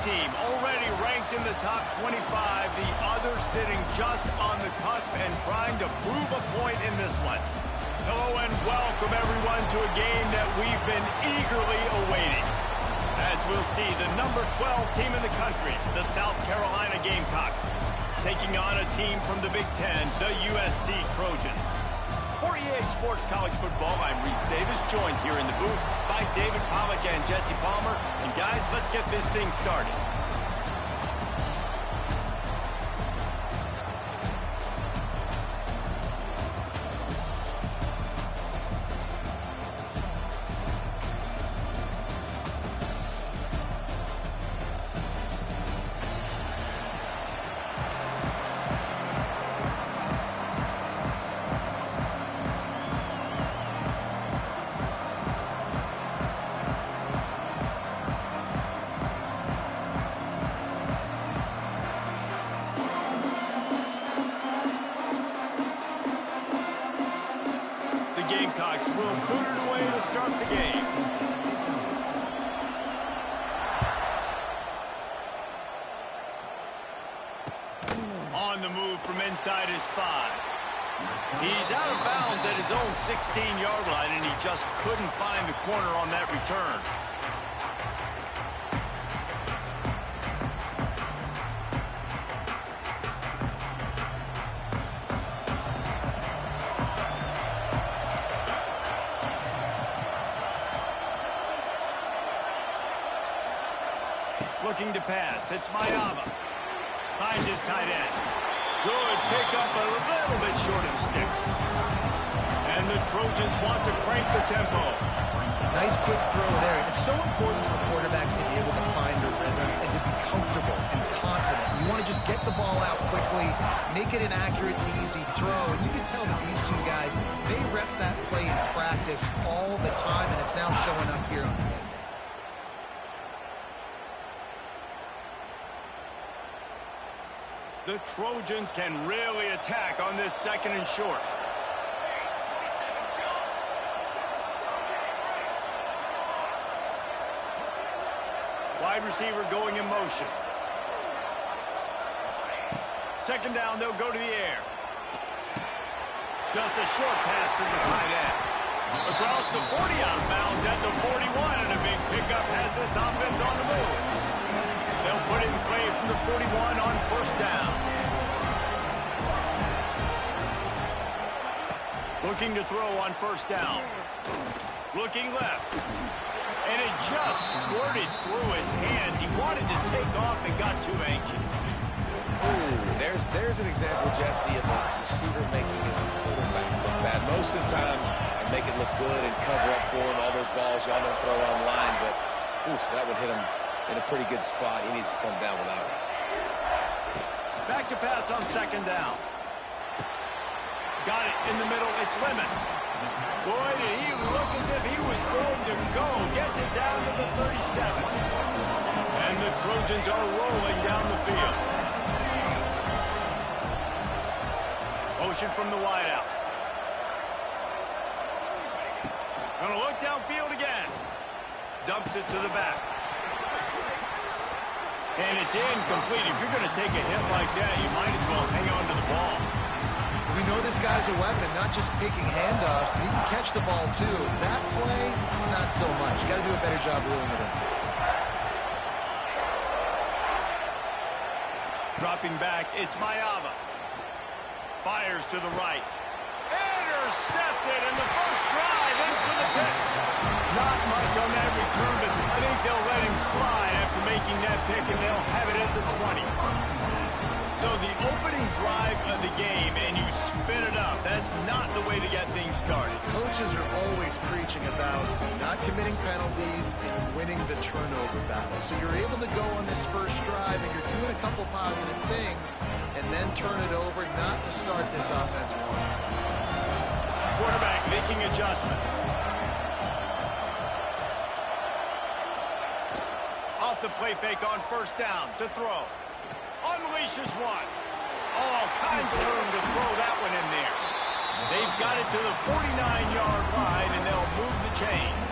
Team already ranked in the top 25, the other sitting just on the cusp and trying to prove a point in this one. Hello and welcome everyone to a game that we've been eagerly awaiting. As we'll see, the number 12 team in the country, the South Carolina Gamecocks, taking on a team from the Big Ten, the USC Trojans. For EA Sports College Football, I'm Reese Davis, joined here in the booth by David Pollack and Jesse Palmer. And guys, let's get this thing started. Gamecocks will put it away to start the game. On the move from inside his 5. He's out of bounds at his own 16-yard line, and he just couldn't find the corner on that return. Looking to pass. It's Ncaa. Finds his tight end. Good pickup, a little bit short of the sticks. And the Trojans want to crank the tempo. Nice quick throw there. And it's so important for quarterbacks to be able to find a rhythm and to be comfortable and confident. You want to just get the ball out quickly, make it an accurate and easy throw. And you can tell that these two guys, they rep that play in practice all the time, and it's now showing up here on the game. The Trojans can really attack on this second and short. Wide receiver going in motion. Second down, they'll go to the air. Just a short pass to the tight end. Across the 40 out of bounds at the 41, and a big pickup has this offense on the move. They'll put it in play from the 41 on first down. Looking to throw on first down. Looking left. And it just squirted through his hands. He wanted to take off and got too anxious. Ooh, there's an example, Jesse, of a receiver making his quarterback look bad. Most of the time, they make it look good and cover up for him. All those balls y'all don't throw online, but oof, that would hit him in a pretty good spot. He needs to come down without it. Back to pass on second down. Got it in the middle. It's Lemon. Boy, did he look as if he was going to go. Gets it down to the 37. And the Trojans are rolling down the field. Motion from the wideout. Gonna look downfield again. Dumps it to the back. And it's incomplete. If you're going to take a hit like that, you might as well hang on to the ball. We know this guy's a weapon, not just taking handoffs, but he can catch the ball too. That play, not so much. You got to do a better job reeling it in. Dropping back, it's Ncaa. Fires to the right. Intercepted, and the first drive in for the pick. Not much on that return, but I think they'll let him slide after making that pick, and they'll have it at the 20. So the opening drive of the game, and you spin it up. That's not the way to get things started. Coaches are always preaching about not committing penalties and winning the turnover battle. So you're able to go on this first drive, and you're doing a couple positive things, and then turn it over, not to start this offense one. Quarterback making adjustments. Off the play fake on first down to throw. Unleashes one. All kinds of room to throw that one in there. They've got it to the 49-yard line, and they'll move the chains.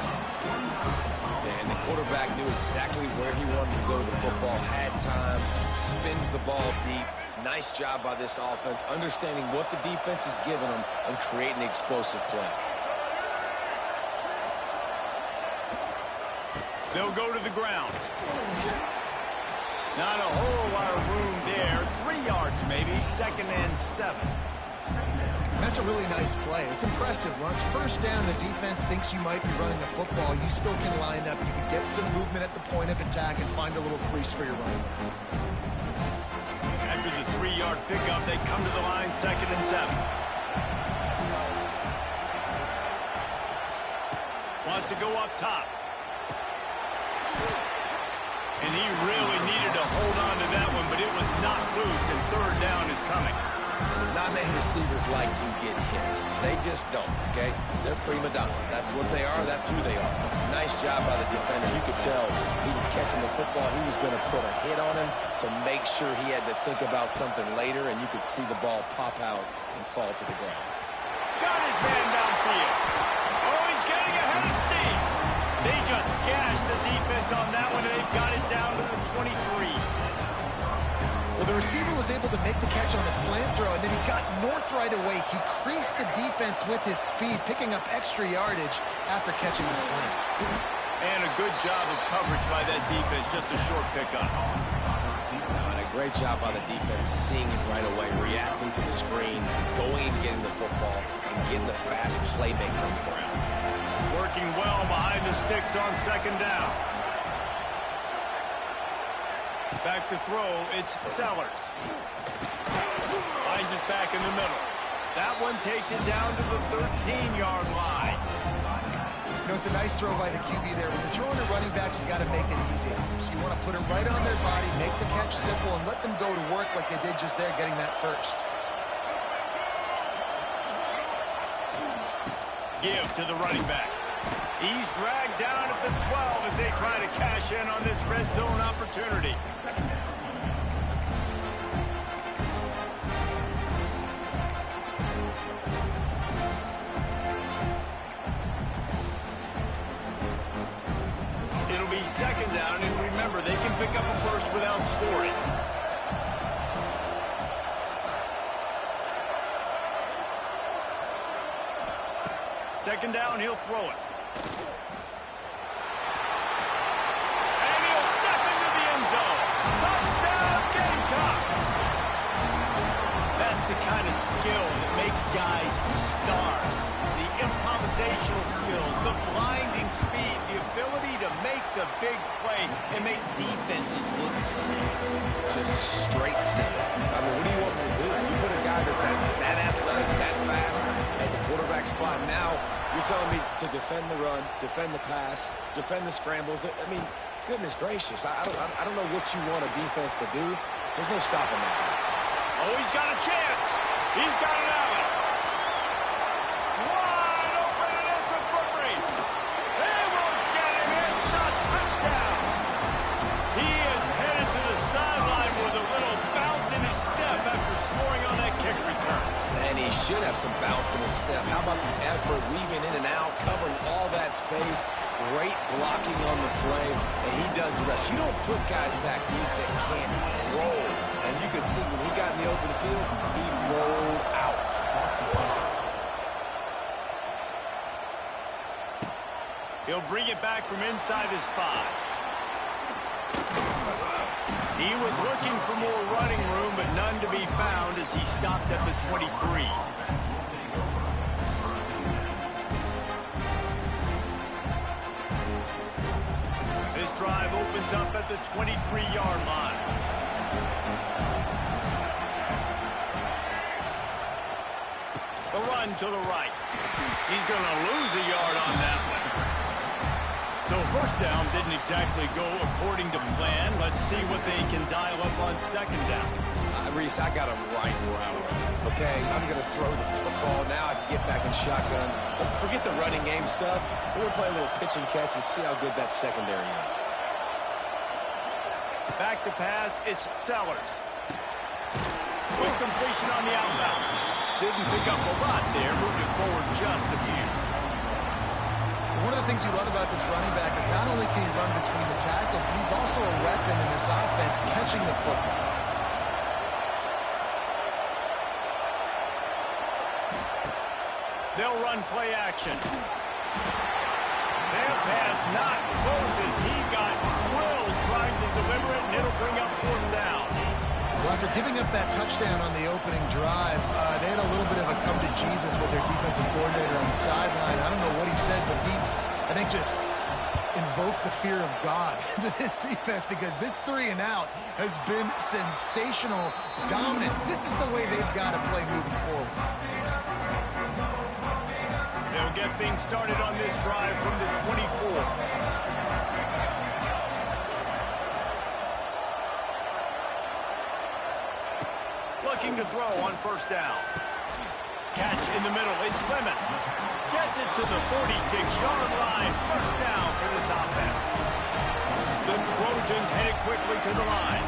And the quarterback knew exactly where he wanted to go with the football, had time, spins the ball deep. Nice job by this offense, understanding what the defense is giving them and creating the explosive play. They'll go to the ground. Not a whole lot of room there. 3 yards maybe, 2nd and 7. That's a really nice play. It's impressive. When it's first down, the defense thinks you might be running the football. You still can line up. You can get some movement at the point of attack and find a little crease for your running back. After the 3-yard pickup, they come to the line, 2nd and 7. Wants to go up top. And he really needed to hold on to that one, but it was not loose, and 3rd down is coming. Not many receivers like to get hit. They just don't, okay? They're prima donnas. That's what they are. That's who they are. Nice job by the defender. You could tell he was catching the football. He was going to put a hit on him to make sure he had to think about something later, and you could see the ball pop out and fall to the ground. Got his man downfield. Oh, he's getting ahead of steam. They just gashed the defense on that one, and they've got it down to the 23. Well, the receiver was able to make the catch on the slant throw, and then he got north right away. He creased the defense with his speed, picking up extra yardage after catching the slant. And a good job of coverage by that defense, just a short pickup. And a great job by the defense, seeing it right away, reacting to the screen, going and getting the football, and getting the fast playmaker on the ground. Working well behind the sticks on 2nd down. Back to throw, it's Sellers. Finds us back in the middle. That one takes it down to the 13-yard line. You know, it's a nice throw by the QB there. When you're throwing at running backs, you got to make it easy. So you want to put it right on their body, make the catch simple, and let them go to work like they did just there, getting that first. Give to the running back. He's dragged down at the 12 as they try to cash in on this red zone opportunity. It'll be 2nd down, and remember, they can pick up a first without scoring. Second down, he'll throw it. And he'll step into the end zone. Touchdown, Gamecocks! That's the kind of skill that makes guys stars. The improvisational skills, the blinding speed, the ability to make the big play and make defenses look sick. Just straight sick. I mean, what do you want me to do? You put a guy that's that athletic, that fast, at the quarterback spot now, you're telling me to defend the run, defend the pass, defend the scrambles. I mean, goodness gracious. I don't know what you want a defense to do. There's no stopping that guy. Oh, he's got a chance. He's got an alley. Wide open, and it's a foot race. They will get him. It's a touchdown. He is headed to the sideline with a little bounce in his step after scoring on that kick return. And he should have some bounce in his step. How about the effort, weaving in and out, covering all that space, great blocking on the play, and he does the rest. You don't put guys back deep that can't roll. And you could see when he got in the open field, he rolled out. He'll bring it back from inside his 5. He was looking for more running room, but none to be found as he stopped at the 23. This drive opens up at the 23-yard line. The run to the right. He's going to lose a yard on that one. So first down didn't exactly go according to plan. Let's see what they can dial up on 2nd down. Reese, I got him right where I want him. Okay, I'm going to throw the football. Now I can get back in shotgun. Let's forget the running game stuff. We're going to play a little pitch and catch and see how good that secondary is. Back to pass, it's Sellers. Quick completion on the outbound. Didn't pick up a lot there, moved it forward just a few. one of the things you love about this running back is not only can he run between the tackles, but he's also a weapon in this offense catching the football. They'll run play action. That pass not close as he got drilled trying to deliver it, and it'll bring up 4th down. Well, after giving up that touchdown on the opening drive, they had a little bit of a come to Jesus with their defensive coordinator on the sideline. I don't know what he said, but he, I think, just invoked the fear of God into this defense, because this 3 and out has been sensational, dominant. This is the way they've got to play moving forward. They'll get things started on this drive from the 24. Looking to throw on 1st down. Catch in the middle. It's Lemon. Gets it to the 46-yard line. 1st down for this offense. The Trojans headed quickly to the line.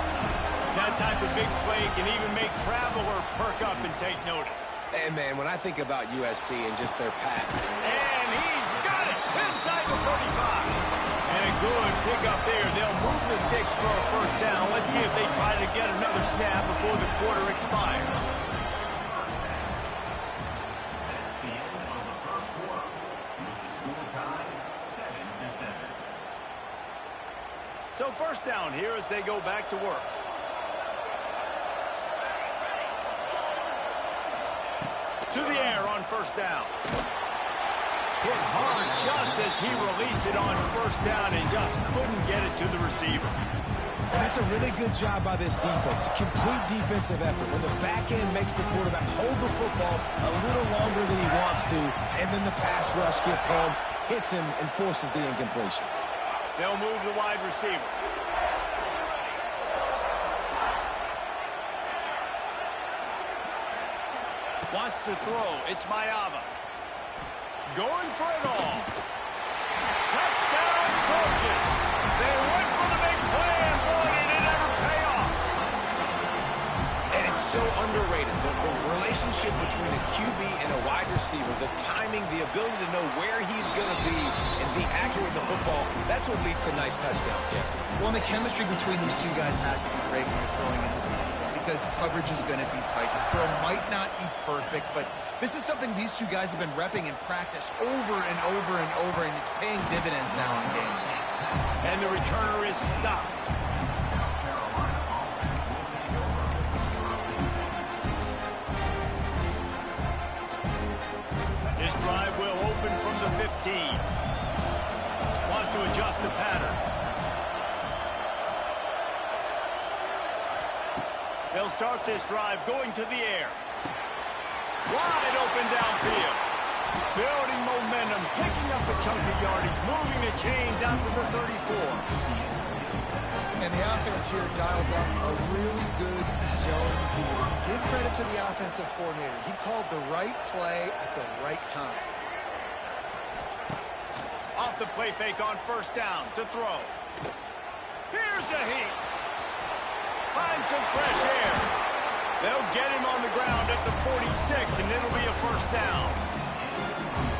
That type of big play can even make Traveler perk up and take notice. And, man, when I think about USC and just their pack. And he's got it inside the 35. And a good pickup there. They'll move the sticks for a 1st down. Let's see if they try to get another snap before the quarter expires. So 1st down here as they go back to work. To the air on 1st down. Hit hard just as he released it on 1st down and just couldn't get it to the receiver. And that's a really good job by this defense. Complete defensive effort. When the back end makes the quarterback hold the football a little longer than he wants to, and then the pass rush gets home, hits him, and forces the incompletion. They'll move the wide receiver. Wants to throw. It's Ncaa. Going for it all. Touchdown, Trojans. They went for the big play, and boy, did it ever pay off. And it's so underrated. The relationship between a QB and a wide receiver, the timing, the ability to know where he's going to be and be accurate with the football, that's what leads to nice touchdowns, Jesse. Well, and the chemistry between these two guys has to be great when you're throwing into the end zone, because coverage is going to be tight. The throw might not be perfect, but this is something these two guys have been repping in practice over and over and over, and it's paying dividends now on game day. And the returner is stopped. This drive will open from the 15. Wants to adjust the pattern. They'll start this drive going to the air. Wide open downfield. Building momentum, picking up a chunk of yardage, moving the chains out to the 34. And the offense here dialed up a really good zone read. Give credit to the offensive coordinator. He called the right play at the right time. Off the play fake on 1st down to throw. Here's a heat. Find some fresh air. They'll get him on the ground at the 46, and it'll be a 1st down.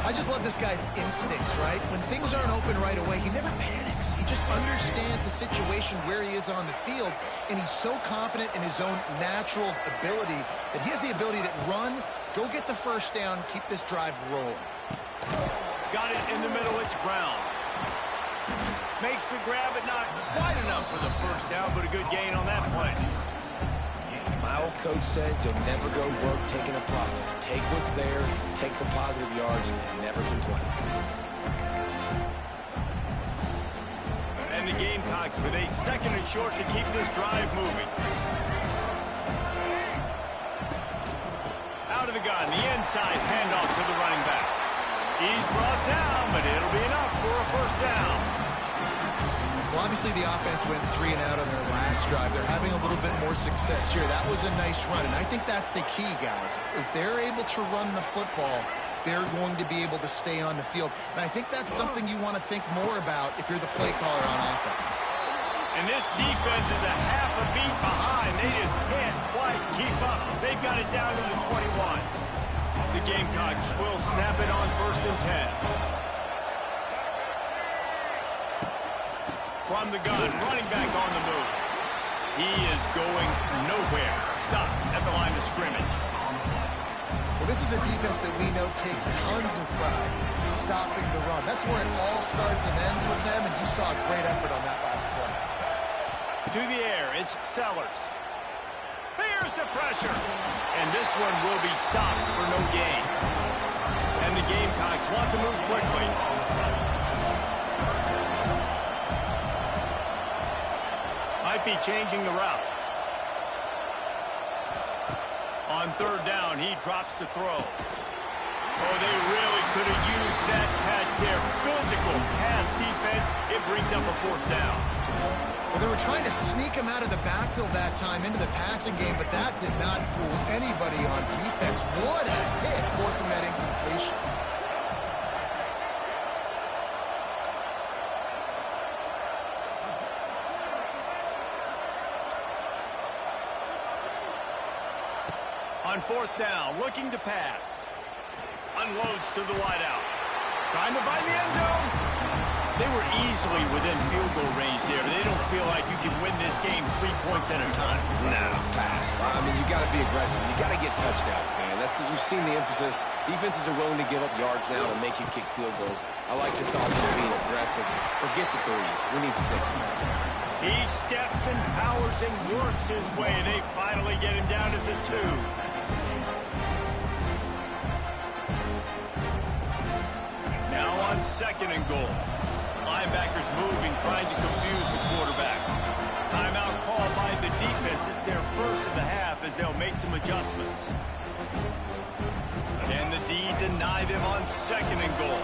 I just love this guy's instincts, right? When things aren't open right away, he never panics. He just understands the situation where he is on the field, and he's so confident in his own natural ability that he has the ability to run, go get the 1st down, keep this drive rolling. Got it in the middle, it's Brown. Makes the grab, but not quite enough for the 1st down, but a good gain on that play. My old coach said you'll never go broke taking a profit. Take what's there, take the positive yards, and never complain. And the Gamecocks with a 2nd and short to keep this drive moving. Out of the gun, the inside handoff to the running back. He's brought down, but it'll be enough for a 1st down. Well, obviously the offense went 3 and out on their last drive. They're having a little bit more success here. That was a nice run, and I think that's the key, guys. If they're able to run the football, they're going to be able to stay on the field. And I think that's something you want to think more about if you're the play caller on offense. And this defense is a half a beat behind. They just can't quite keep up. They've got it down to the 21. The Gamecocks will snap it on 1st and 10. from the gun, running back on the move. He is going nowhere. Stop at the line of scrimmage. Well, this is a defense that we know takes tons of pride stopping the run. That's where it all starts and ends with them, and you saw a great effort on that last play. To the air, it's Sellers. Here's the pressure. And this one will be stopped for no gain. And the Gamecocks want to move quickly. Might be changing the route. On third down, he drops to throw. Oh, they really could have used that catch there. Physical pass defense. It brings up a fourth down. Well, they were trying to sneak him out of the backfield that time into the passing game, but that did not fool anybody on defense. What a hit, forcing that incompletion. On fourth down, looking to pass. Unloads to the wideout. Trying to find the end zone. They were easily within field goal range there. They don't feel like you can win this game 3 points at a time. No, pass. I mean, you got to be aggressive. You got to get touchdowns, man. You've seen the emphasis. Defenses are willing to give up yards now to make you kick field goals. I like this offense being aggressive. Forget the threes. We need sixes. He steps and powers and works his way. They finally get him down to the 2. Now on second and goal. Linebackers moving, trying to confuse the quarterback. Timeout called by the defense. It's their first of the half as they'll make some adjustments. And the D deny them on second and goal.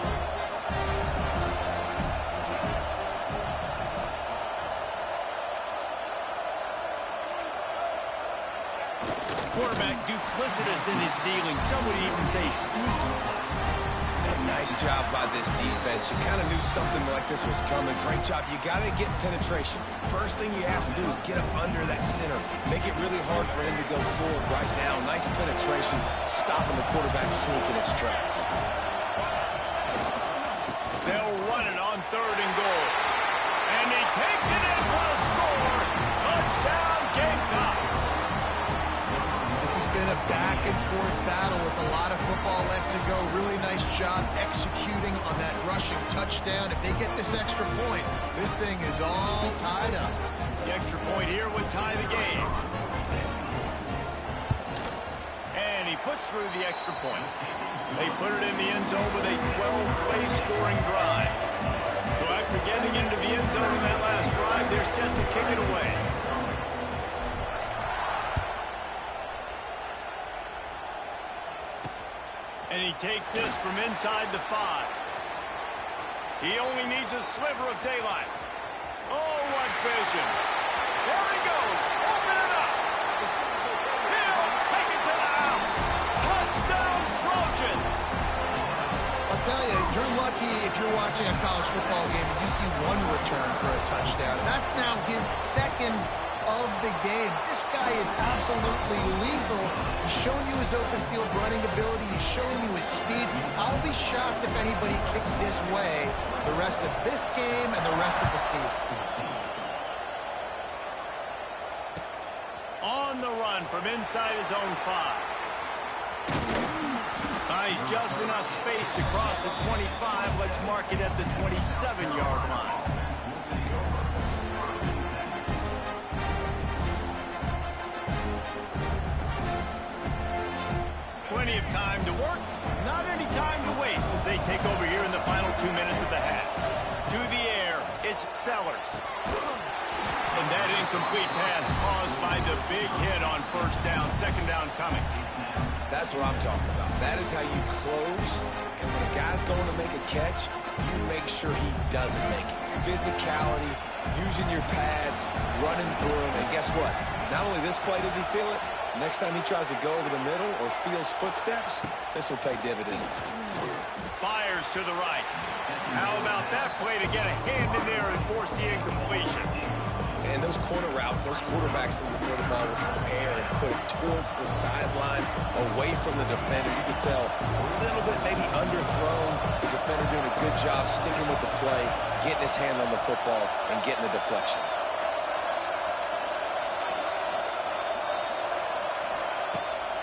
Quarterback duplicitous in his dealing. Some would even say sneaky. Nice job by this defense. You kind of knew something like this was coming. Great job. You got to get penetration. First thing you have to do is get up under that center. Make it really hard for him to go forward right now. Nice penetration, stopping the quarterback sneak in its tracks. They'll run it on third and goal. And he takes it in for a score. Touchdown, Gamecocks. This has been a back-and-forth battle with a lot of football left to go. Really nice job executing on that rushing touchdown. If they get this extra point, this thing is all tied up. The extra point here would tie the game. And he puts through the extra point. They put it in the end zone with a 12-play scoring drive. So after getting into the end zone in that last drive, they're set to kick it away. And he takes this from inside the 5. He only needs a sliver of daylight. Oh, what vision. There he goes. Open it up. He'll take it to the house. Touchdown, Trojans. I'll tell you, you're lucky if you're watching a college football game and you see one return for a touchdown. That's now his second of the game. This guy is absolutely lethal. He's showing you his open field running ability. He's showing you his speed. I'll be shocked if anybody kicks his way the rest of this game and the rest of the season. On the run from inside his own 5. He's just enough space to cross the 25. Let's mark it at the 27-yard line. Plenty of time to work, not any time to waste as they take over here in the final 2 minutes of the half. To the air, it's Sellers. And that incomplete pass caused by the big hit on first down, second down coming. That's what I'm talking about. That is how you close. And when a guy's going to make a catch, you make sure he doesn't make it. Physicality, using your pads, running through him. And guess what? Not only this play does he feel it, next time he tries to go over the middle or feels footsteps, this will pay dividends. Fires to the right. How about that play to get a hand in there and force the incompletion? And those corner routes, those quarterbacks need to throw the ball with some air and put it towards the sideline, away from the defender. You can tell a little bit maybe underthrown. The defender doing a good job sticking with the play, getting his hand on the football, and getting the deflection.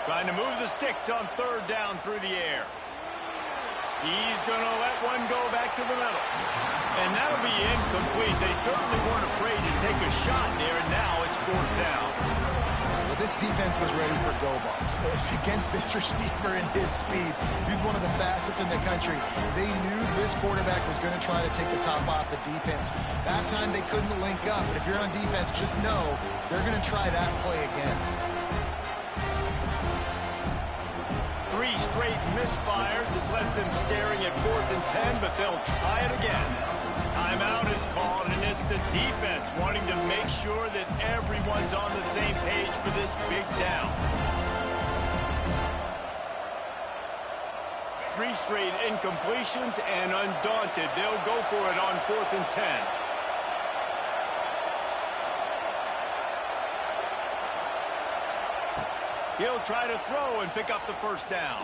Trying to move the sticks on third down through the air. He's going to let one go back to the middle. And that'll be incomplete. They certainly weren't afraid to take a shot there, and now it's fourth down. Well, this defense was ready for go balls against this receiver and his speed. He's one of the fastest in the country. They knew this quarterback was going to try to take the top off the defense. That time they couldn't link up, but if you're on defense, just know they're going to try that play again. 3 straight misfires has left them staring at 4th and 10, but they'll try it again. Timeout is called, and it's the defense wanting to make sure that everyone's on the same page for this big down. 3 straight incompletions, and undaunted, they'll go for it on 4th and 10. He'll try to throw and pick up the first down.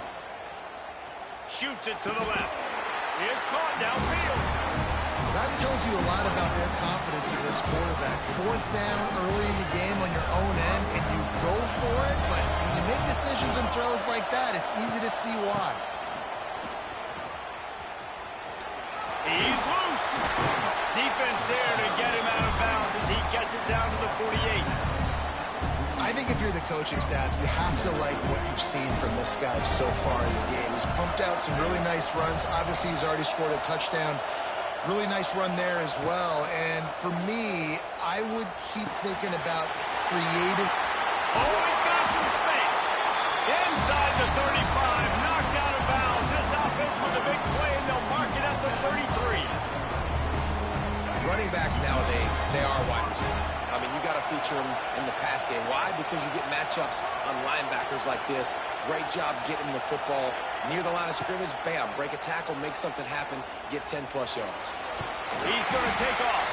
Shoots it to the left. It's caught downfield. That tells you a lot about their confidence in this quarterback. 4th down early in the game on your own end, and you go for it, but when you make decisions and throws like that, it's easy to see why. He's loose. Defense there to get him out of bounds as he gets it down to the 48. I think if you're the coaching staff, you have to like what you've seen from this guy so far in the game. He's pumped out some really nice runs. Obviously, he's already scored a touchdown. Really nice run there as well. And for me, I would keep thinking about creative. Oh, he's got some space. Inside the 35, knocked out of bounds. This offense with a big play, and they'll mark it at the 33. Running backs nowadays, they are wide receivers. I mean, you got to feature them in the pass game. Why? Because you get matchups on linebackers like this. Great job getting the football near the line of scrimmage. Bam, break a tackle, make something happen, get 10-plus yards. He's going to take off.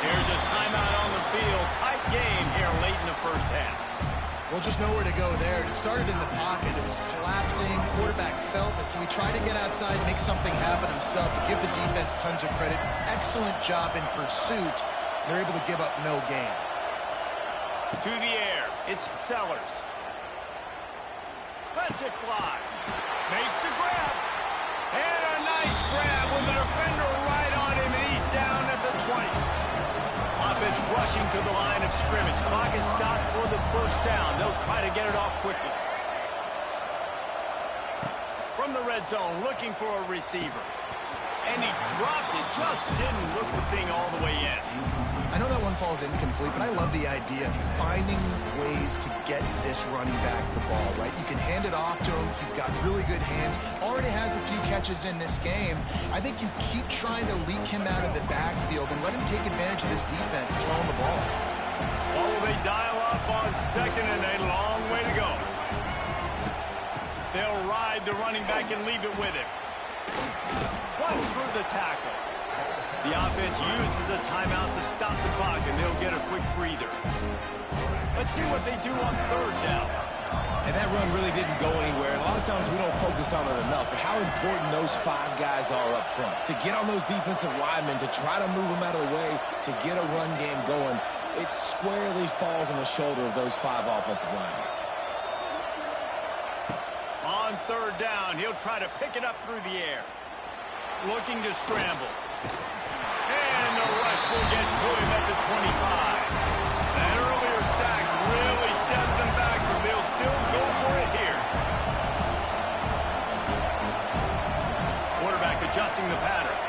Here's a timeout on the field. Tight game here late in the first half. Well, just nowhere to go there. It started in the pocket. It was collapsing. Quarterback felt it, so he tried to get outside, make something happen himself, but give the defense tons of credit. Excellent job in pursuit. They're able to give up no gain. To the air. It's Sellers. Lets it fly. Makes the grab. And a nice grab with the defender right on him, and he's down at the 20. Offense rushing to the line of scrimmage. Clock is stopped for the first down. They'll try to get it off quickly. From the red zone, looking for a receiver. And he dropped it. Just didn't look the thing all the way in. I know that one falls incomplete, but I love the idea of finding ways to get this running back the ball, right? You can hand it off to him. He's got really good hands. Already has a few catches in this game. I think you keep trying to leak him out of the backfield and let him take advantage of this defense throwing the ball. Well, they dial up on 2nd and a long way to go. They'll ride the running back and leave it with him. Runs through the tackle. The offense uses a timeout to stop the clock, and they'll get a quick breather. Let's see what they do on 3rd down. And that run really didn't go anywhere. And a lot of times we don't focus on it enough, but how important those 5 guys are up front. To get on those defensive linemen, to try to move them out of the way, to get a run game going, it squarely falls on the shoulder of those 5 offensive linemen. On 3rd down, he'll try to pick it up through the air. Looking to scramble. And the rush will get to him at the 25. That earlier sack really set them back, but they'll still go for it here. Quarterback adjusting the pattern.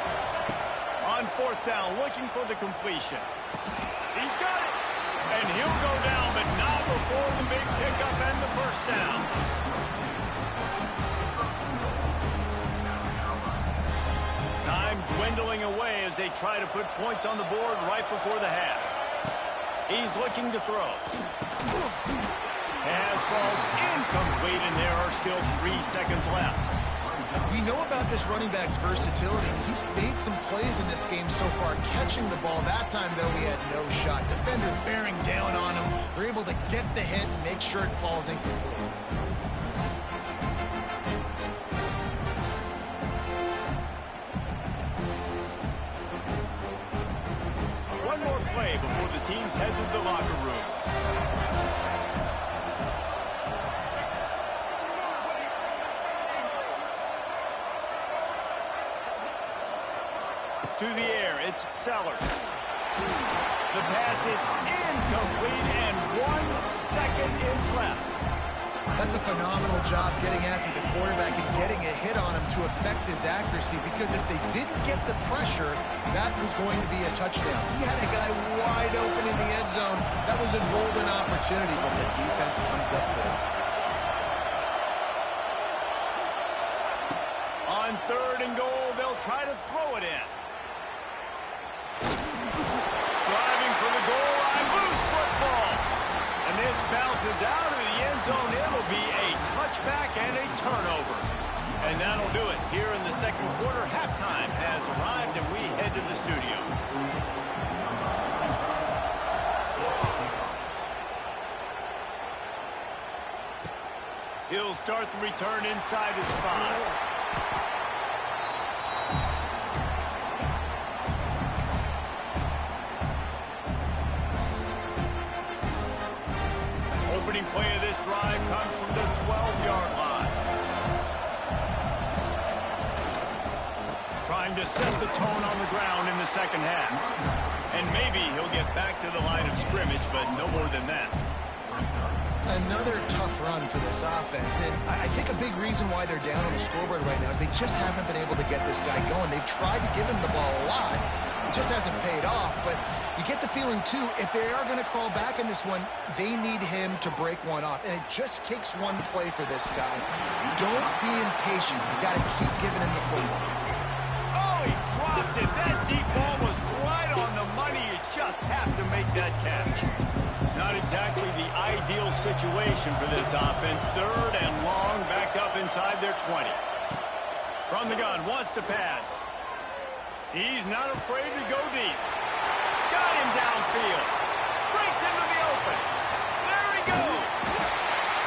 On 4th down, looking for the completion. He's got it. And he'll go down, but not before the big pickup and the first down. Time dwindling away as they try to put points on the board right before the half. He's looking to throw. Pass falls incomplete, and there are still 3 seconds left. We know about this running back's versatility. He's made some plays in this game so far, catching the ball. That time, though, he had no shot. Defender bearing down on him. They're able to get the hit and make sure it falls incomplete. One more play before the teams head to the locker rooms. To the air, it's Sellers. The pass is incomplete, and 1 second is left. That's a phenomenal job getting after the quarterback and getting a hit on him to affect his accuracy, because if they didn't get the pressure, that was going to be a touchdown. He had a guy wide open in the end zone. That was a golden opportunity, but the defense comes up with it. On 3rd and goal, they'll try to throw it in. Striving for the goal line, loose football. And this bounces out of the end zone. It'll be a touchback and a turnover. And that'll do it here in the second quarter. Halftime has arrived, and we head to the studio. He'll start the return inside his 5. Opening play of this drive comes from the 12-yard line. Trying to set the tone on the ground in the second half. And maybe he'll get back to the line of scrimmage, but no more than that. Another tough run for this offense, and I think a big reason why they're down on the scoreboard right now is they just haven't been able to get this guy going. They've tried to give him the ball a lot. It just hasn't paid off, but you get the feeling, too, if they are going to crawl back in this one, they need him to break one off, and it just takes one play for this guy. Don't be impatient. You got to keep giving him the football. Oh, he dropped it. That deep ball was right on the money. You just have to make that catch. Not exactly the ideal situation for this offense. 3rd and long, backed up inside their 20. From the gun, wants to pass. He's not afraid to go deep. Got him downfield. Breaks into the open. There he goes.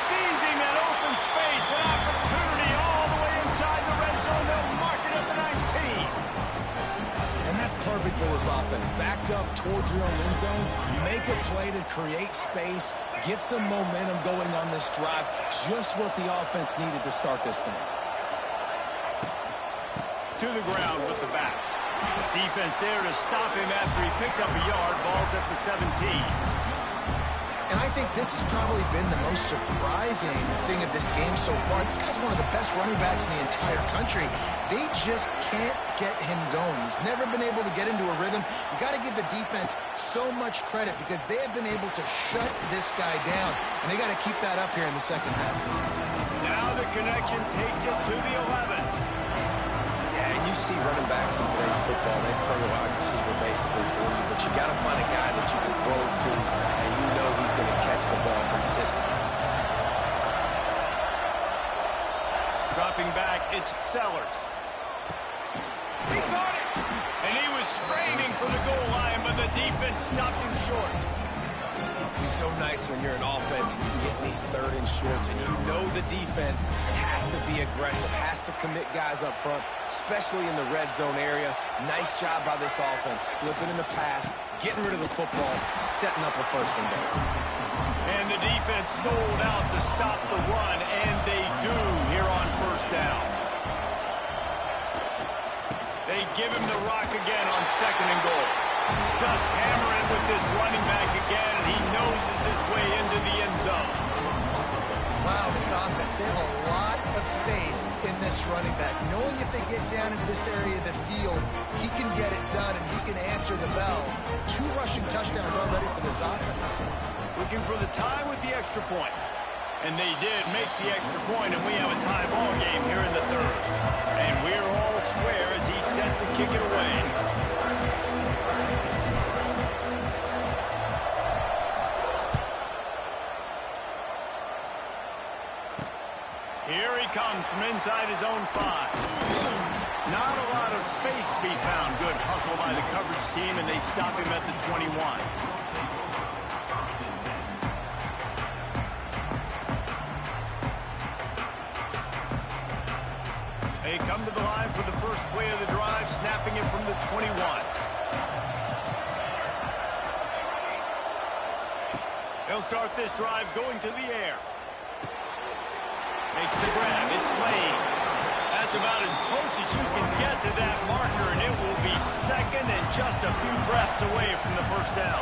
Seizing that open space. An opportunity all the way inside the red zone. They'll mark it at the 19. And that's perfect for this offense. Backed up towards your own end zone, make a play to create space, get some momentum going on this drive. Just what the offense needed to start this thing. To the ground with the back. Defense there to stop him after he picked up a yard. Ball's at the 17. And I think this has probably been the most surprising thing of this game so far. This guy's one of the best running backs in the entire country. They just can't get him going. He's never been able to get into a rhythm. You got to give the defense so much credit because they have been able to shut this guy down. And they got to keep that up here in the second half. Now the connection takes it to the 11. You see running backs in today's football, they play a wide receiver basically for you, but you got to find a guy that you can throw it to, and you know he's going to catch the ball consistently. Dropping back, it's Sellers. He got it! And he was straining for the goal line, but the defense stopped him short. So nice when you're an offense and you get these 3rd and shorts and you know the defense has to be aggressive, has to commit guys up front, especially in the red zone area. Nice job by this offense, slipping in the pass, getting rid of the football, setting up a 1st and goal. And the defense sold out to stop the run, and they do here on 1st down. They give him the rock again on 2nd and goal. Just hammering with this running back again, and he noses his way into the end zone. Wow, this offense, they have a lot of faith in this running back. Knowing if they get down into this area of the field, he can get it done and he can answer the bell. 2 rushing touchdowns already for this offense. Looking for the tie with the extra point. And they did make the extra point, and we have a tie ball game here in the 3rd. And we're all square as he's set to kick it away. Here he comes from inside his own 5. Not a lot of space to be found. Good hustle by the coverage team, and they stop him at the 21. They come to the line for the first play of the drive, snapping it from the 21. They'll start this drive going to the air. Makes the grab. It's Lane. That's about as close as you can get to that marker, and it will be second and just a few breaths away from the first down.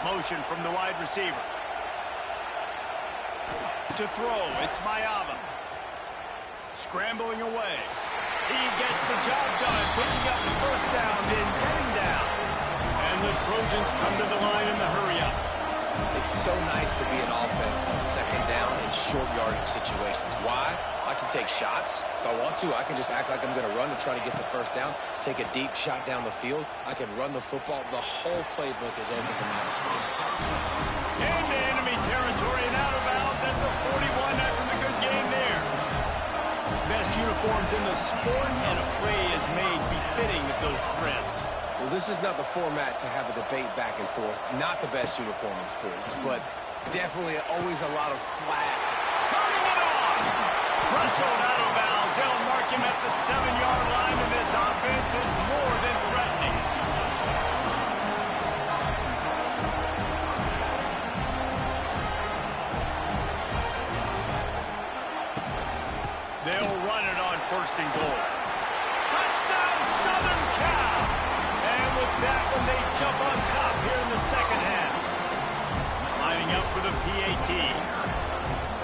Motion from the wide receiver. To throw, it's Ncaa. Scrambling away. He gets the job done, picking up the first down, then getting down. And the Trojans come to the line in the hurry-up. It's so nice to be an offense on second down in short yardage situations. Why? I can take shots. If I want to, I can just act like I'm going to run and try to get the first down, take a deep shot down the field. I can run the football. The whole playbook is open to my disposal. Into enemy territory and out of bounds at the 41 after the good game there. Best uniforms in the sport, and a play is made befitting of those threats. Well, this is not the format to have a debate back and forth. Not the best uniform in sports, but definitely always a lot of flat. Turning it off! Wrestled out of bounds. They'll mark him at the 7-yard line, and this offense is more than threatening. They'll run it on 1st and goal. Touchdown, Southern Cal! And with that one, they jump on top here in the second half. Lining up for the PAT.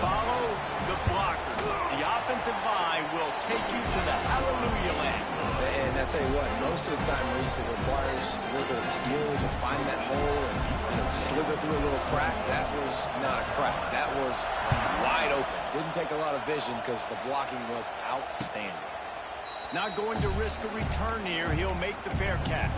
Follow the blockers. The offensive line will take you to the hallelujah land. And I tell you what, most of the time, Reese, it requires a little bit of skill to find that hole and slither through a little crack. That was not a crack. That was wide open. Didn't take a lot of vision because the blocking was outstanding. Not going to risk a return here. He'll make the fair catch.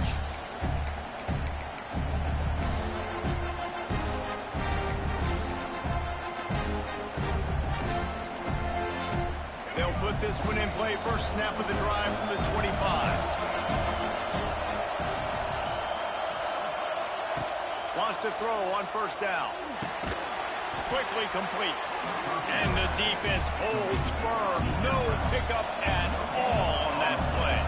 They'll put this one in play. First snap of the drive from the 25. Wants to throw on 1st down. Quickly complete. And the defense holds firm. No pickup at all on that play.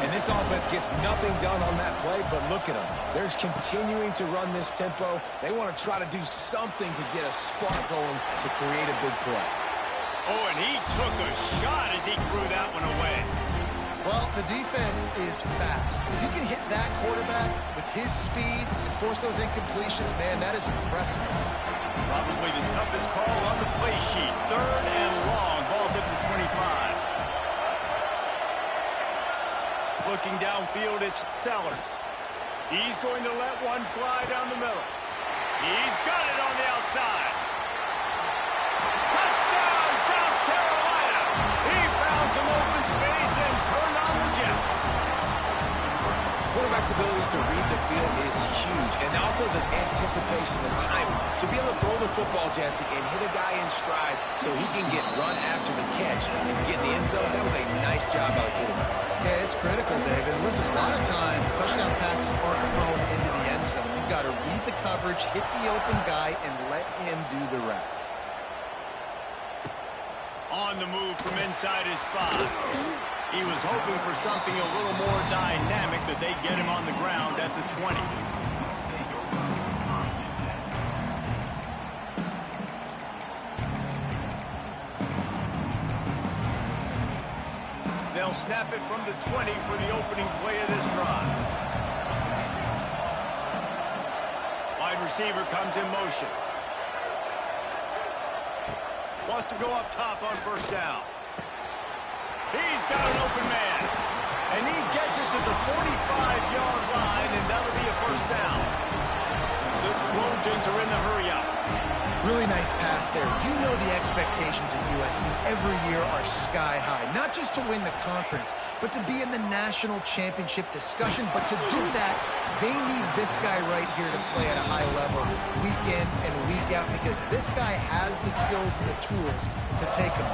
And this offense gets nothing done on that play, but look at them. They're continuing to run this tempo. They want to try to do something to get a spark going to create a big play. Oh, and he took a shot as he threw that one away. Well, the defense is fast. If you can hit that quarterback with his speed and force those incompletions, man, that is impressive. Probably the toughest call on the play sheet. 3rd and long. Ball's at the 25. Looking downfield, it's Sellers. He's going to let one fly down the middle. He's got it on the outside. Touchdown, South Carolina! He found some open space and turned on the Jets. Quarterback's abilities to read the field is huge, and also the anticipation, the timing. To be able to throw the football, Jesse, and hit a guy in stride so he can get run after the catch and get in the end zone, that was a nice job by the quarterback. Yeah, it's critical, David. Listen, a lot of times, touchdown passes aren't thrown into the end zone. You've got to read the coverage, hit the open guy, and let him do the rest. On the move from inside his 5. He was hoping for something a little more dynamic, but they get him on the ground at the 20. They'll snap it from the 20 for the opening play of this drive. Wide receiver comes in motion. Wants to go up top on 1st down. He's got an open man. And he gets it to the 45-yard line, and that'll be a 1st down. The Trojans are in the hurry-up. Really nice pass there. You know the expectations at USC every year are sky high. Not just to win the conference, but to be in the national championship discussion. But to do that, they need this guy right here to play at a high level week in and week out, because this guy has the skills and the tools to take them.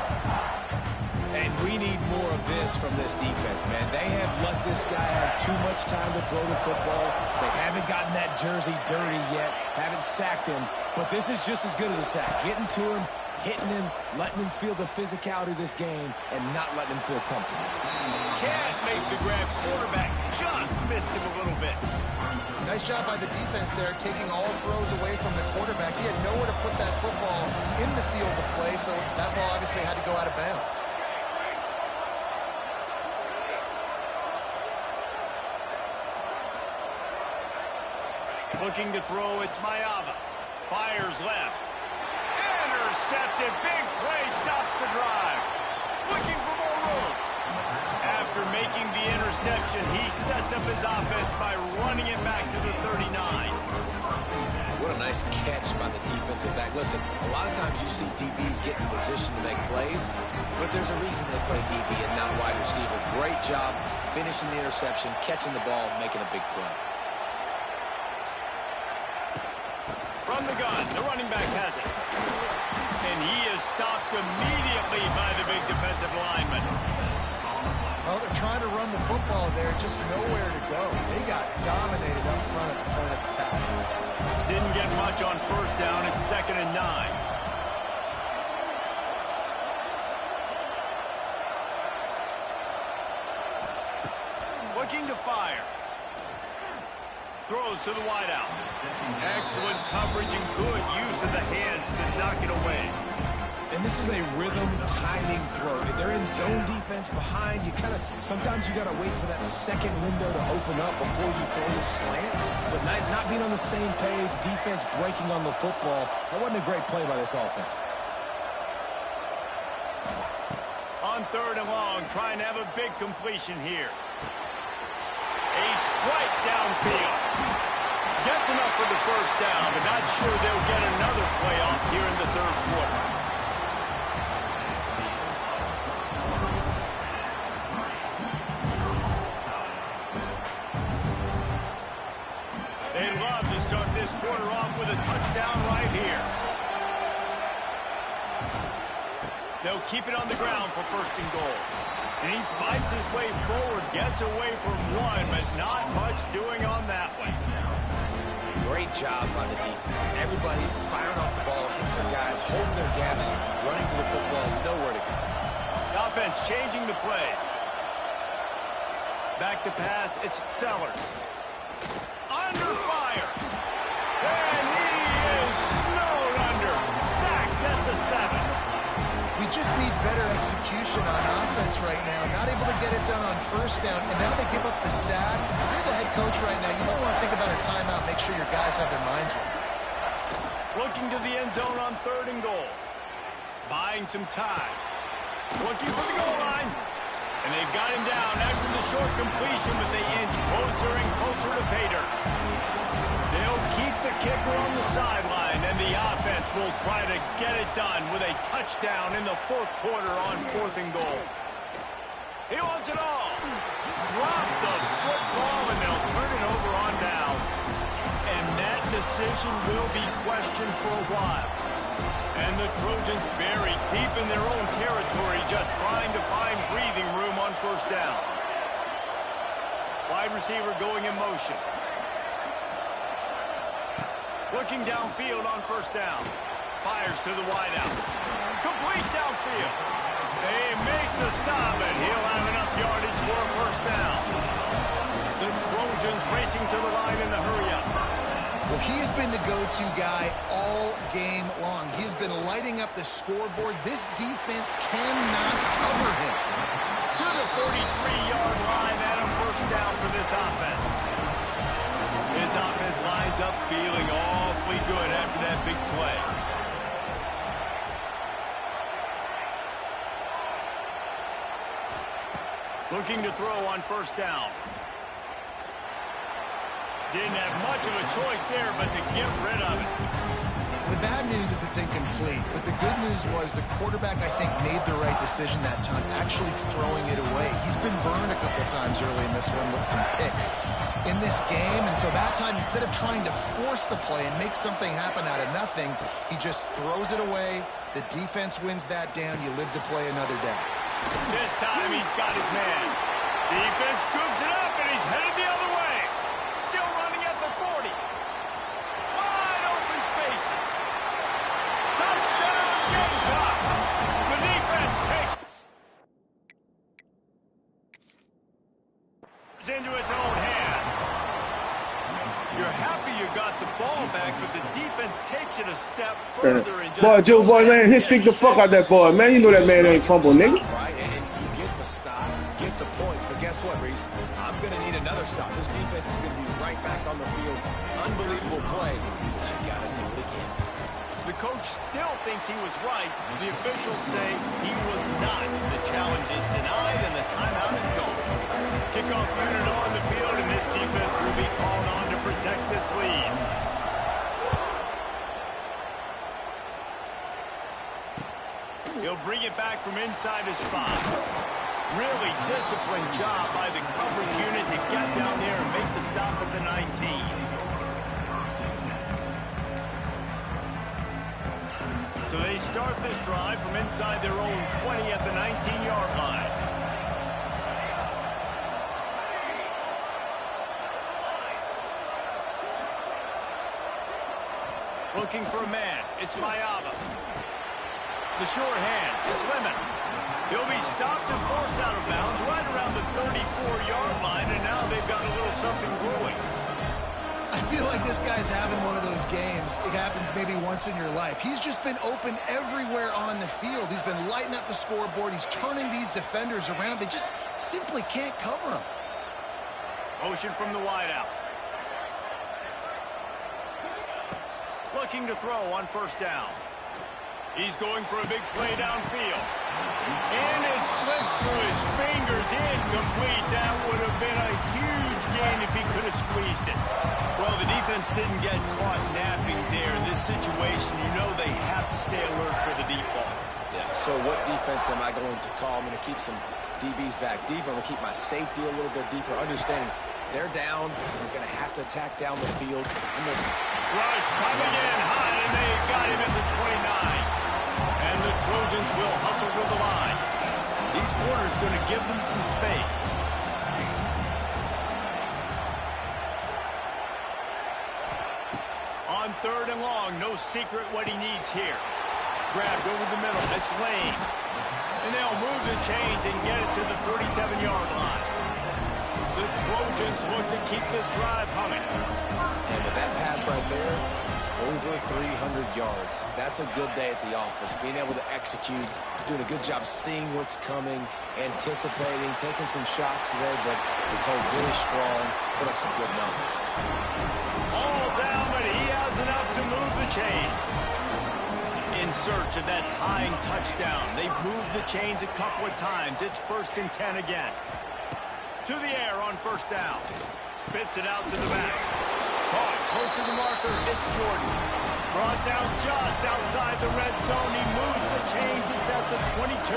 And we need more of this from this defense, man. They have let this guy have too much time to throw the football. They haven't gotten that jersey dirty yet, haven't sacked him. But this is just as good as a sack. Getting to him, hitting him, letting him feel the physicality of this game, and not letting him feel comfortable. Can't make the grab. Quarterback just missed him a little bit. Nice job by the defense there, taking all throws away from the quarterback. He had nowhere to put that football in the field to play, so that ball obviously had to go out of bounds. Looking to throw, it's Ncaa. Fires left. Intercepted. Big play. Stops the drive. Looking for more room. After making the interception, he sets up his offense by running it back to the 39. What a nice catch by the defensive back. Listen, a lot of times you see DBs get in position to make plays, but there's a reason they play DB and not wide receiver. Great job finishing the interception, catching the ball, making a big play. From the gun, the running back has it. And he is stopped immediately by the big defensive lineman. Well, they're trying to run the football there, just nowhere to go. They got dominated up front at the point of attack. Didn't get much on first down. It's 2nd and 9. Looking to fire. Throws to the wideout. Excellent coverage and good use of the hands to knock it away. And this is a rhythm timing throw. If they're in zone defense behind, sometimes you got to wait for that second window to open up before you throw the slant. But not being on the same page, defense breaking on the football, that wasn't a great play by this offense. On 3rd and long, trying to have a big completion here. A strike downfield. Gets enough for the first down, but not sure they'll get another playoff here in the 3rd quarter. They'd love to start this quarter off with a touchdown right here. They'll keep it on the ground for 1st and goal. And he fights his way forward, gets away from one, but not much doing on that one. Great job by the defense. Everybody firing off the ball, hitting their guys, holding their gaps, running to the football, nowhere to go. The offense changing the play. Back to pass, it's Sellers. Under fire. And he is snowed under. Sacked at the 7. We just need better execution on offense right now. Not able to get it done on first down, and now they give up the sack. If you're the head coach right now, you might want to think about a timeout. Make sure your guys have their minds right. Looking to the end zone on 3rd and goal. Buying some time. Looking for the goal line. And they've got him down after the short completion, but they inch closer and closer to pay dirt. They'll keep the kicker on the sideline, and the offense will try to get it done with a touchdown in the 4th quarter on 4th and goal. He wants it all. Drop the football, and they'll turn it over on downs. And that decision will be questioned for a while. And the Trojans buried deep in their own territory, just trying to find breathing room on 1st down. Wide receiver going in motion. Looking downfield on 1st down. Fires to the wideout. Complete downfield. They make the stop, and he'll have enough yardage for a 1st down. The Trojans racing to the line in the hurry-up. Well, he has been the go-to guy all game long. He has been lighting up the scoreboard. This defense cannot cover him. To the 43-yard line and a 1st down for this offense. This offense lines up feeling awfully good after that big play. Looking to throw on 1st down. Didn't have much of a choice there, but to get rid of it. The bad news is it's incomplete, but the good news was the quarterback, I think, made the right decision that time, actually throwing it away. He's been burned a couple times early in this one with some picks in this game, and so that time, instead of trying to force the play and make something happen out of nothing, he just throws it away. The defense wins that down. You live to play another day. This time he's got his man. Defense scoops it up, and he's headed the other way. Still running at the 40. Wide open spaces. Touchdown, Gamecocks. The defense takes into its own hands. You're happy you got the ball back, but the defense takes it a step further and just... Boy, Joe, boy, man, he stick the fuck out that boy, man. You know that man ain't fumble, nigga. Right, and you get the stop, get the points, but guess what, Reese? I'm going to need another stop. This defense is going to be right back on the field. Unbelievable play, but you got to do it again. The coach still thinks he was right. The officials say he was not. The challenge is denied, and the timeout is gone. Kickoff unit on the field, and this defense will be called on to protect this lead. He'll bring it back from inside his spot. Really disciplined job by the coverage unit to get down there and make the stop at the 19. So they start this drive from inside their own 20 at the 19-yard line. Looking for a man. It's Mayava. The short hands. It's Lemon. He'll be stopped and forced out of bounds right around the 34-yard line, and now they've got a little something brewing. I feel like this guy's having one of those games. It happens maybe once in your life. He's just been open everywhere on the field. He's been lighting up the scoreboard. He's turning these defenders around. They just simply can't cover him. Motion from the wideout. Looking to throw on first down. He's going for a big play downfield. And it slips through his fingers, incomplete. That would have been a huge gain if he could have squeezed it. Well, the defense didn't get caught napping there. In this situation, you know they have to stay alert for the deep ball. Yeah, so what defense am I going to call? I'm going to keep some DBs back deeper. I'm going to keep my safety a little bit deeper, understanding they're down. We're going to have to attack down the field. Rush coming in high, and they've got him at the 29. And the Trojans will hustle with the line. These corners going to give them some space. On third and long, no secret what he needs here. Grabbed over the middle, it's Lane. And they'll move the chains and get it to the 47-yard line. The Trojans look to keep this drive humming. And with that pass right there, over 300 yards. That's a good day at the office. Being able to execute, doing a good job seeing what's coming, anticipating, taking some shots today, but his hold really strong, put up some good numbers. All down, but he has enough to move the chains. In search of that tying touchdown. They've moved the chains a couple of times. It's 1st and 10 again. To the air on first down. Spits it out to the back. Caught close to the marker. It's Jordan. Brought down just outside the red zone. He moves the chains. It's at the 22.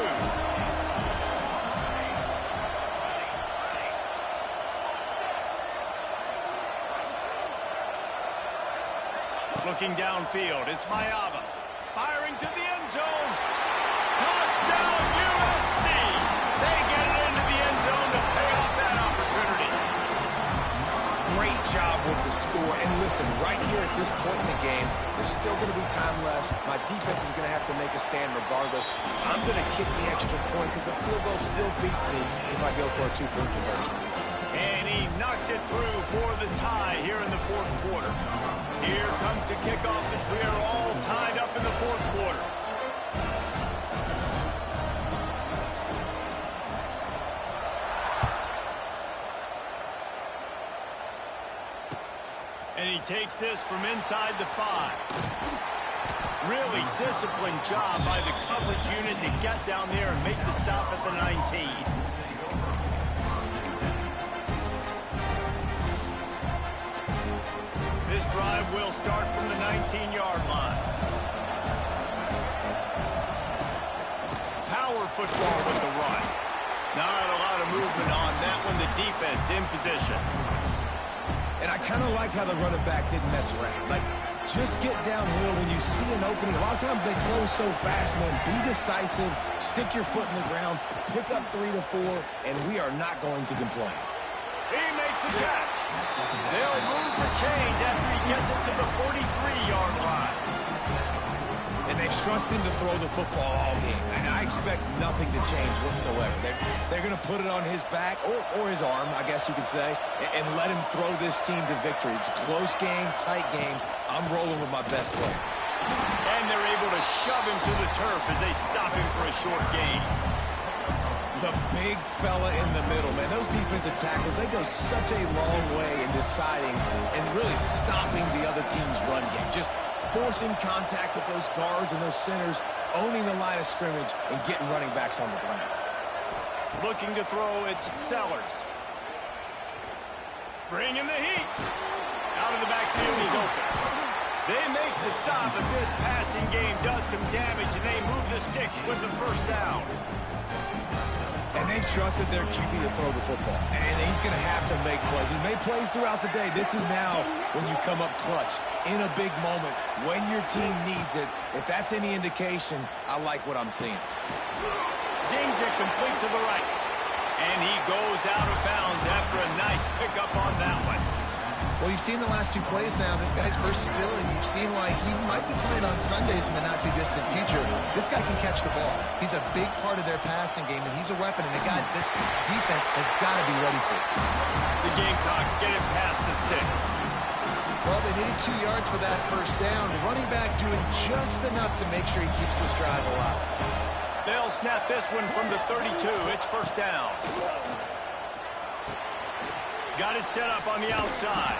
Looking downfield. It's Mayava. Firing to the end zone. Touchdown, USC. They get it into the end zone to pay off that opportunity. Great job with the score. And listen, right here at this point in the game, there's still going to be time left. My defense is going to have to make a stand regardless. I'm going to kick the extra point because the field goal still beats me if I go for a two-point conversion. And he knocks it through for the tie here in the fourth quarter. Here comes the kickoff as we are all tied up in the fourth quarter. And he takes this from inside the 5. Really disciplined job by the coverage unit to get down there and make the stop at the 19. This drive will start from the 19-yard line. football with the run. Not a lot of movement on that one. The defense in position. And I kind of like how the running back didn't mess around. Like, just get downhill when you see an opening. A lot of times they close so fast, man. Be decisive, stick your foot in the ground, pick up 3 to 4, and we are not going to complain. He makes a catch. They'll move the chains after he gets it to the 43-yard line. And they've trusted him to throw the football all game. And I expect nothing to change whatsoever. They're going to put it on his back, or his arm, I guess you could say, and let him throw this team to victory. It's a close game, tight game. I'm rolling with my best player. And they're able to shove him to the turf as they stop him for a short gain. The big fella in the middle, man. Those defensive tackles, they go such a long way in deciding and really stopping the other team's run game. Just forcing contact with those guards and those centers, owning the line of scrimmage, and getting running backs on the ground. Looking to throw, it's Sellers. Bringing the heat. Out of the backfield, he's open. They make the stop, but this passing game does some damage, and they move the sticks with the first down. And they've trusted their QB to throw the football. And he's going to have to make plays. He's made plays throughout the day. This is now when you come up clutch in a big moment when your team needs it. If that's any indication, I like what I'm seeing. Zings it complete to the right. And he goes out of bounds after a nice pickup on that one. Well, you've seen the last 2 plays now. This guy's versatility. You've seen why he might be playing on Sundays in the not-too-distant future. This guy can catch the ball. He's a big part of their passing game, and he's a weapon, and the guy this defense has got to be ready for. The Gamecocks get it past the sticks. Well, they needed 2 yards for that first down. The running back doing just enough to make sure he keeps this drive alive. They'll snap this one from the 32. It's first down. Got it set up on the outside.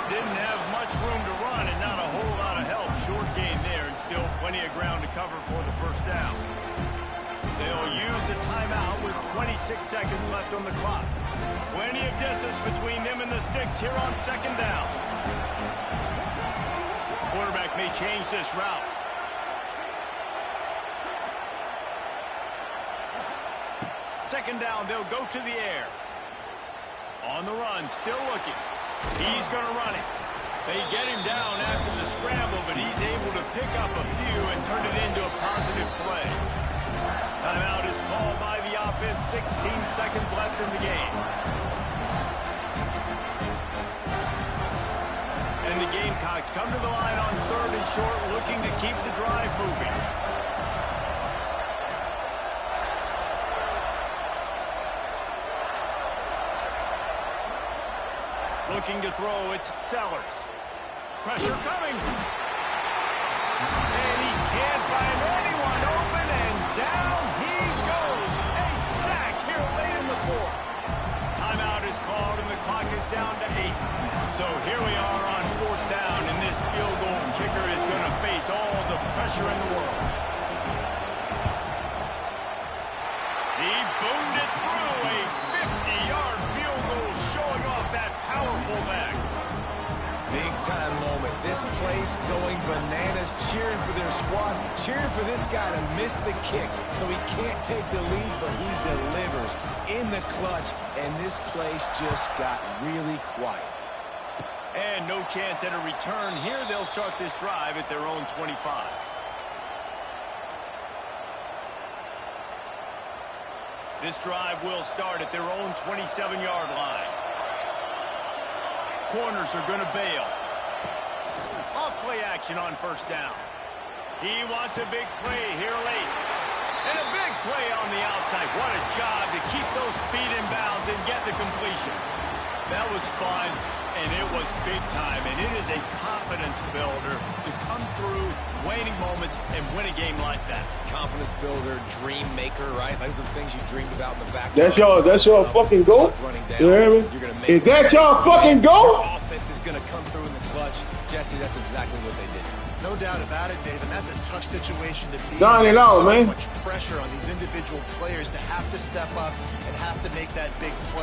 Didn't have much room to run and not a whole lot of help. Short gain there and still plenty of ground to cover for the first down. They'll use a timeout with 26 seconds left on the clock. Plenty of distance between them and the sticks here on second down. Quarterback may change this route. Second down, they'll go to the air. On the run, still looking. He's going to run it. They get him down after the scramble, but he's able to pick up a few and turn it into a positive play. Timeout is called by the offense. 16 seconds left in the game. And the Gamecocks come to the line on 3rd and short, looking to keep the drive moving. Looking to throw, it's Sellers. Pressure coming. And he can't find anyone open, and down he goes. A sack here late in the 4th. Timeout is called, and the clock is down to 8. So here we are on 4th down, and this field goal kicker is going to face all the pressure in the world. He boomed it through, a 50-yard field goal showing off that powerful back. Big-time moment. This place going bananas, cheering for their squad, cheering for this guy to miss the kick so he can't take the lead, but he delivers in the clutch, and this place just got really quiet. And no chance at a return here. They'll start this drive at their own 25. This drive will start at their own 27-yard line. Corners are going to bail. Off-play action on first down. He wants a big play here late. And a big play on the outside. What a job to keep those feet in bounds and get the completion. That was fun, and it was big time. And it is a confidence builder to come through waning moments and win a game like that. Confidence builder, dream maker, right? Those are the things you dreamed about in the back. That's your fucking goal? You hear me? Is that your fucking goal? Offense is going to come through in the clutch. Jesse, that's exactly what they did. No doubt about it, Dave, and that's a tough situation to be in. Sign it out, man. So much pressure on these individual players to have to step up and have to make that big play.